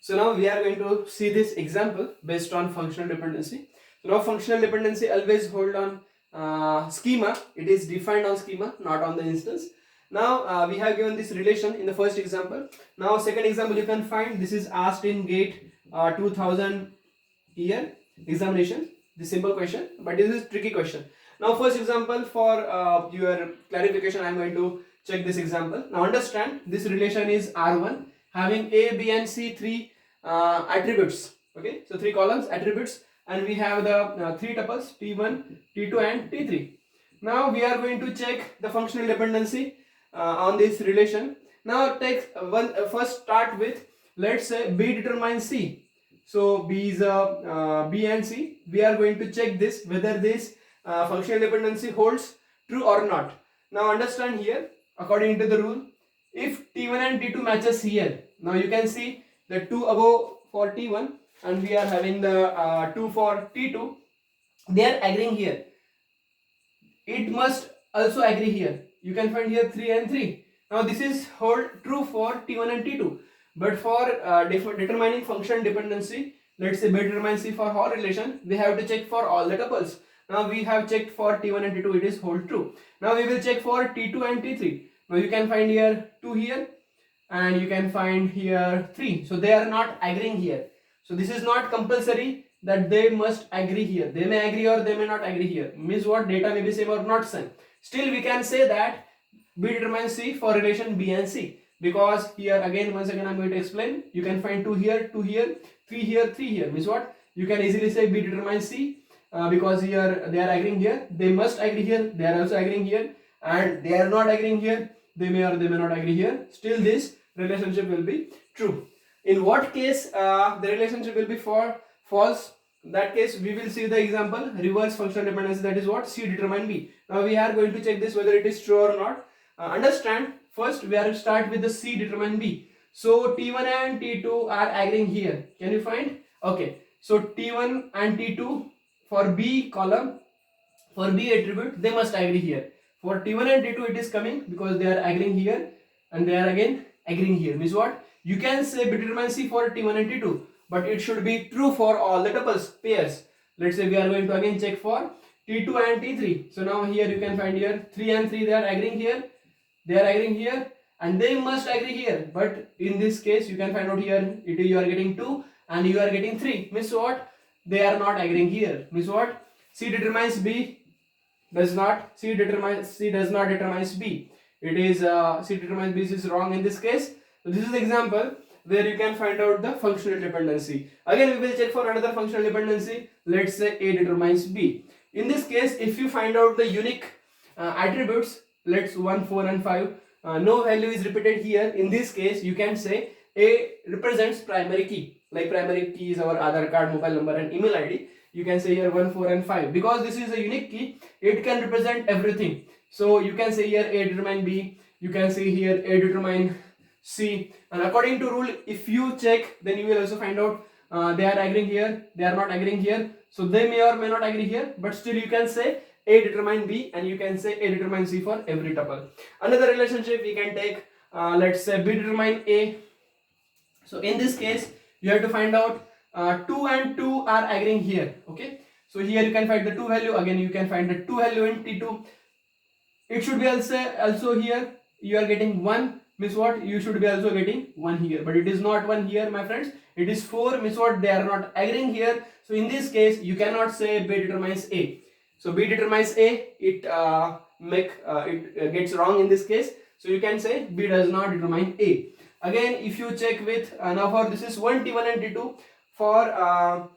So now we are going to see this example based on functional dependency. So now functional dependency always hold on schema. It is defined on schema, not on the instance. Now we have given this relation in the first example. Now second example you can find, this is asked in GATE 2000 year examination. This simple question, but this is tricky question. Now first example, for your clarification I am going to check this example. Now understand, this relation is R1 having A, B and C three attributes. Okay, so three columns attributes, and we have the three tuples T1, T2 and T3. Now we are going to check the functional dependency on this relation. Now take first start with, let's say B determines C. So B is B and C. We are going to check this whether this functional dependency holds true or not. Now understand here, according to the rule, if T1 and T2 matches here, now you can see the 2 above for T1 and we are having the 2 for T2, they are agreeing here. It must also agree here. You can find here 3 and 3. Now this is hold true for T1 and T2. But for determining function dependency, let's say B determines C for all relation, we have to check for all the tuples. Now we have checked for T1 and T2, it is hold true. Now we will check for T2 and T3. Now you can find here 2 here and you can find here 3. So they are not agreeing here. So this is not compulsory that they must agree here. They may agree or they may not agree here. Means what? Data may be same or not same. Still we can say that B determines C for relation B and C. Because here again, once again I'm going to explain, you can find 2 here, 2 here, 3 here, 3 here. Means what? You can easily say B determines C because here they are agreeing here, they must agree here, they are also agreeing here, and they are not agreeing here, they may or they may not agree here. Still this relationship will be true. In what case the relationship will be false? In that case we will see the example, reverse functional dependency, that is what? C determine B. Now we are going to check this whether it is true or not. Understand, first we are to start with the C determine B. So T1 and T2 are agreeing here. Can you find? Okay, so T1 and T2 for B column, for B attribute, they must agree here. For T1 and T2 it is coming because they are agreeing here and they are again agreeing here. Means what? You can say B determines C for T1 and T2, but it should be true for all the tuples, pairs. Let's say we are going to again check for T2 and T3. So now here you can find here 3 and 3, they are agreeing here, they are agreeing here, and they must agree here. But in this case you can find out here you are getting 2 and you are getting 3. Means what? They are not agreeing here. Means what? C determines B does not, C does not determines B. It is C determines B is wrong in this case. So this is the example where you can find out the functional dependency. Again we will check for another functional dependency. Let's say A determines B. In this case, if you find out the unique attributes, let's 1, 4 and 5, no value is repeated here. In this case you can say A represents primary key. Like primary key is our Aadhaar card, mobile number and email ID. You can say here 1, 4 and 5. Because this is a unique key, it can represent everything. So you can say here A determine B, you can say here A determine C, and according to rule, if you check, then you will also find out they are agreeing here, they are not agreeing here. So they may or may not agree here, but still you can say A determine B and you can say A determine C for every tuple. Another relationship we can take, let's say B determine A. So in this case you have to find out 2 and 2 are agreeing here. Okay, so here you can find the 2 value, again you can find the 2 value in T2. It should be also here you are getting 1. Means what? You should be also getting 1 here, but it is not 1 here, my friends. It is 4. Means what? They are not agreeing here. So in this case you cannot say B determines A. So B determines A, it gets wrong in this case. So you can say B does not determine A. Again if you check with now for this is 1 T1 and T2, for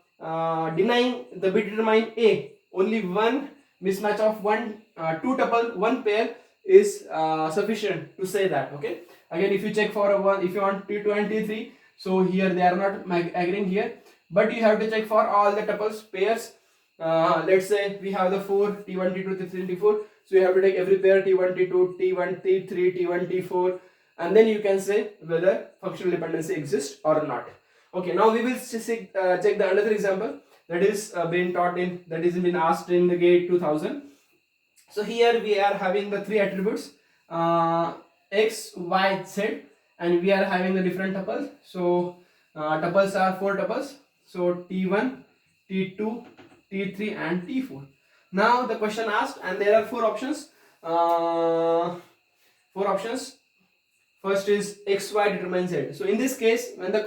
denying the B determine A, only one mismatch of 2 tuple, 1 pair is sufficient to say that. Okay, again if you check for if you want T2 and T3, so here they are not agreeing here, but you have to check for all the tuples, pairs. Let's say we have the 4 T1 T2 T3 T4, so you have to take every pair T1 T2 T1 T3 T1 T4, and then you can say whether functional dependency exists or not. Okay, now we will check the another example that is being taught in, that is been asked in the GATE 2000. So here we are having the 3 attributes X, Y, Z, and we are having the different tuples. So tuples are 4 tuples. So T1, T2, T3 and T4. Now the question asked, and there are 4 options. 4 options. First is x, y determines z. So in this case, when the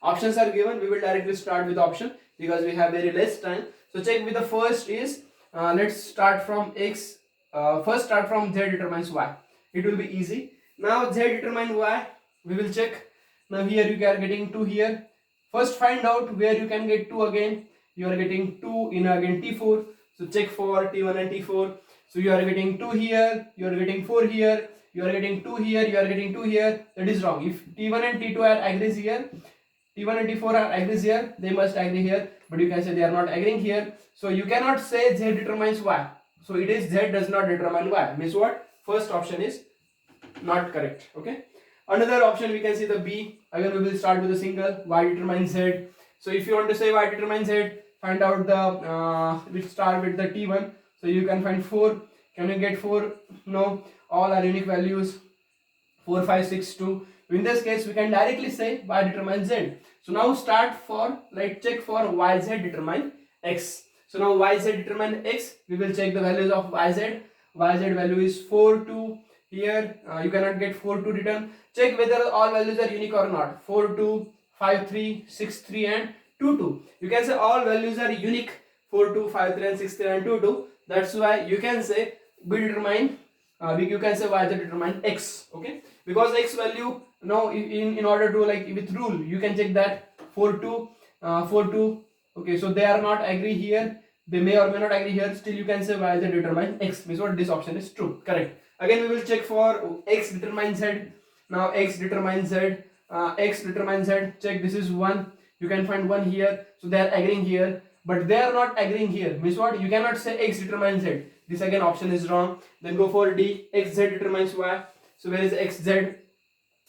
options are given, we will directly start with option because we have very less time. So check with the first is, let's start from x. First start from z determines y. It will be easy. Now z determines y. We will check. Now here you are getting 2 here. First find out where you can get 2 again. You are getting 2 in again T4. So check for T1 and T4. So you are getting 2 here. You are getting 4 here. You are getting 2 here, you are getting 2 here. That is wrong. If T1 and T2 are agrees here, T1 and T4 are agrees here, they must agree here, but you can say they are not agreeing here. So you cannot say Z determines Y. So it is Z does not determine Y. Means what? First option is not correct. Okay. Another option we can see the B. Again we will start with a single. Y determines Z. So if you want to say Y determines Z, find out the we start with the T1. So you can find 4. Can you get 4? No. All are unique values, 4, 5, 6, 2. In this case, we can directly say y determines z. So now start for, check for yz determine x. So now yz determine x, we will check the values of yz. Yz value is 4, 2. Here you cannot get 4, 2 return. Check whether all values are unique or not. 4, 2, 5, 3, 6, 3 and 2, 2. You can say all values are unique. 4, 2, 5, 3 and 6, 3 and 2, 2. That's why you can say we determine you can say y determine x. Okay, because x value now in order to with rule you can check that 4, 2, 4, 2. Okay, so they are not agree here, they may or may not agree here, still you can say y determine x. Means what? This option is true, correct. Again we will check for x determines z. Now x determines z, x determines z. Check, this is 1, you can find 1 here, so they are agreeing here, but they are not agreeing here. Means what? You cannot say x determines z. This again option is wrong. Then go for D, xz determines y. So where is xz?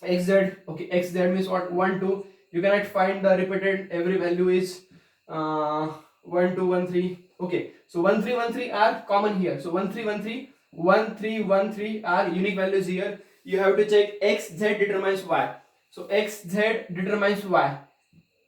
Xz, okay, xz means what? 1, 2. You cannot find the repeated, every value is 1, 2, 1, 3. Okay, so 1, 3, 1, 3 are common here. So 1, 3, 1, 3, 1, 3, 1, 3 are unique values here. You have to check xz determines y. So xz determines y.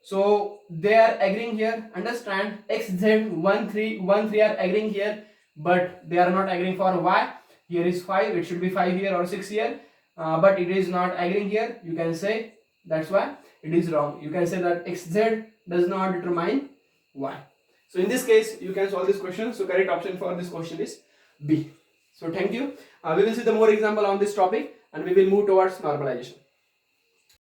So they are agreeing here. Understand? Xz 1, 3, 1, 3 are agreeing here, but they are not agreeing for y. Here is 5, it should be 5 here or 6 here, but it is not agreeing here. You can say that's why it is wrong. You can say that xz does not determine y. So in this case you can solve this question. So correct option for this question is B. So thank you. We will see the more example on this topic and we will move towards normalization.